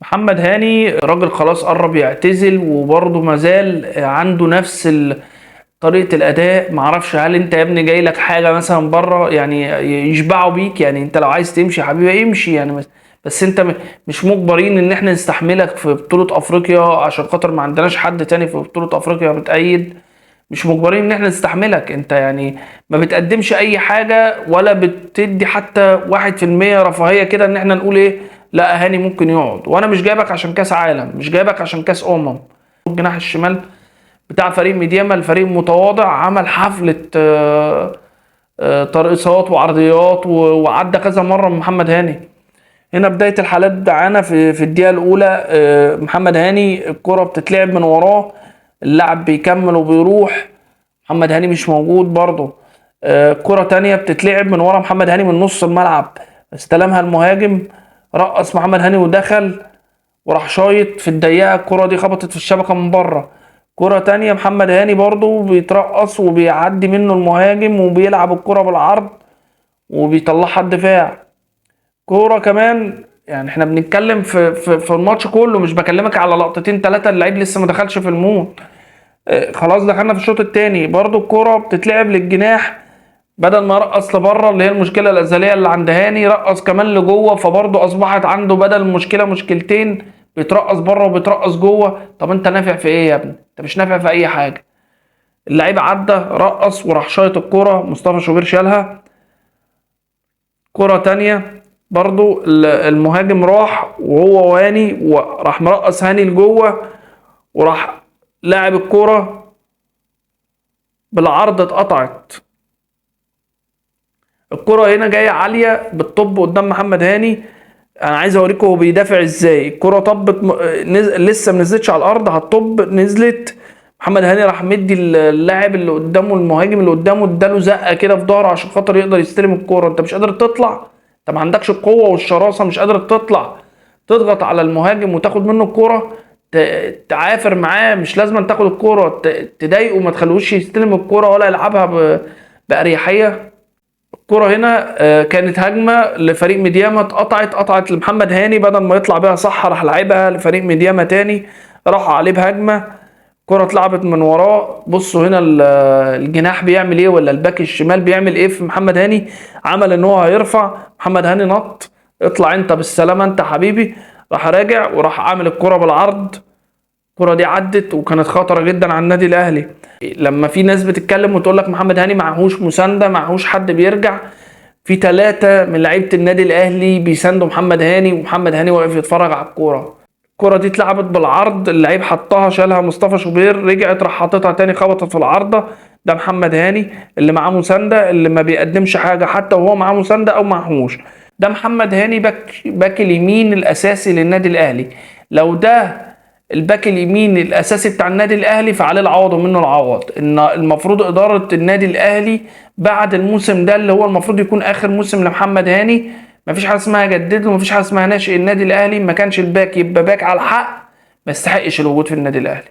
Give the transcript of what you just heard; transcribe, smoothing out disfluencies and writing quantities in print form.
محمد هاني راجل خلاص قرب يعتزل، وبرضه مازال عنده نفس طريقة الأداء. معرفش هل أنت يا ابني جاي لك حاجة مثلا بره يعني يشبعوا بيك؟ يعني أنت لو عايز تمشي يا حبيبي امشي يعني، بس أنت مش مجبرين إن احنا نستحملك في بطولة أفريقيا عشان خاطر ما عندناش حد تاني في بطولة أفريقيا متأيد. مش مجبرين إن احنا نستحملك أنت يعني. ما بتقدمش أي حاجة ولا بتدي حتى 1% رفاهية كده إن احنا نقول إيه، لا هاني ممكن يقعد. وأنا مش جايبك عشان كأس عالم، مش جايبك عشان كأس الجناح الشمال بتاع فريق ميدياما، الفريق متواضع، عمل حفلة ترقصات وعرضيات وعدى كذا مرة من محمد هاني. هنا بداية الحالات دعانا في الدقيقة الأولى. محمد هاني الكرة بتتلعب من وراه، اللاعب بيكمل وبيروح، محمد هاني مش موجود برضه. كرة تانية بتتلعب من ورا محمد هاني من نص الملعب، استلمها المهاجم، رقص محمد هاني ودخل وراح شايط في الضيقة، الكرة دي خبطت في الشبكة من بره. كرة تانية محمد هاني برضو بيترقص وبيعدي منه المهاجم وبيلعب الكرة بالعرض وبيطلعها الدفاع. كرة كمان، يعني احنا بنتكلم في الماتش كله، مش بكلمك على لقطتين ثلاثة اللعيب لسه ما دخلش في المود. خلاص دخلنا في الشوط التاني، برضو الكرة بتتلعب للجناح، بدل ما رقص لبره اللي هي المشكله الازليه اللي عند هاني، رقص كمان لجوه، فبرضه اصبحت عنده بدل المشكله مشكلتين، بيترقص بره وبيترقص جوه. طب انت نافع في ايه يا ابني؟ انت مش نافع في اي حاجه. اللعيب عدى رقص وراح شايط الكوره، مصطفى شوبير شالها. كرة تانية برضو المهاجم راح وهو واني وراح مرقص هاني لجوه، وراح لاعب الكوره بالعرض اتقطعت. الكرة هنا جاية عالية بالطب قدام محمد هاني، انا عايز اوريكم هو بيدافع ازاي. الكرة طبت لسه منزلتش على الارض، هتطب نزلت، محمد هاني راح مدي اللاعب اللي قدامه، المهاجم اللي قدامه، اداله زقة كده في ظهره عشان خاطر يقدر يستلم الكرة. انت مش قادر تطلع، انت ما عندكش القوة والشراسة، مش قادر تطلع تضغط على المهاجم وتاخد منه الكرة، تعافر معاه. مش لازم تاخد الكرة تضايقه، ما تخلوش يستلم الكرة ولا يلعبها بأريحية. الكرة هنا كانت هجمة لفريق ميدياما، قطعت لمحمد هاني، بدل ما يطلع بيها صح راح لعبها لفريق ميدياما تاني، راحوا عليه بهجمة. كرة اتلعبت من وراه. بصوا هنا الجناح بيعمل ايه، ولا الباك الشمال بيعمل ايه في محمد هاني؟ عمل ان هو هيرفع، محمد هاني نط، اطلع انت بالسلامة انت حبيبي، راح راجع وراح عامل الكرة بالعرض. الكرة دي عدت وكانت خطرة جدا على النادي الاهلي. لما في ناس بتتكلم وتقول لك محمد هاني معهوش مساندة، معهوش حد بيرجع، في 3 من لعيبة النادي الاهلي بيساندوا محمد هاني، ومحمد هاني واقف يتفرج على الكورة. الكرة دي اتلعبت بالعرض، اللعيب حطها شالها مصطفى شوبير، رجعت راح حاططها تاني خبطت في العارضة. ده محمد هاني اللي معاه مساندة، اللي ما بيقدمش حاجة حتى وهو معاه مساندة او معهوش. ده محمد هاني باك اليمين الاساسي للنادي الاهلي. لو ده الباك اليمين الاساسي بتاع النادي الاهلي فعليه العوض ومنه العوض. ان المفروض اداره النادي الاهلي بعد الموسم ده اللي هو المفروض يكون اخر موسم لمحمد هاني، مفيش حاجه اسمها جدد له، مفيش حاجه اسمها ناشئ النادي الاهلي. ما كانش الباك يبقى باك على الحق، ما يستحقش الوجود في النادي الاهلي.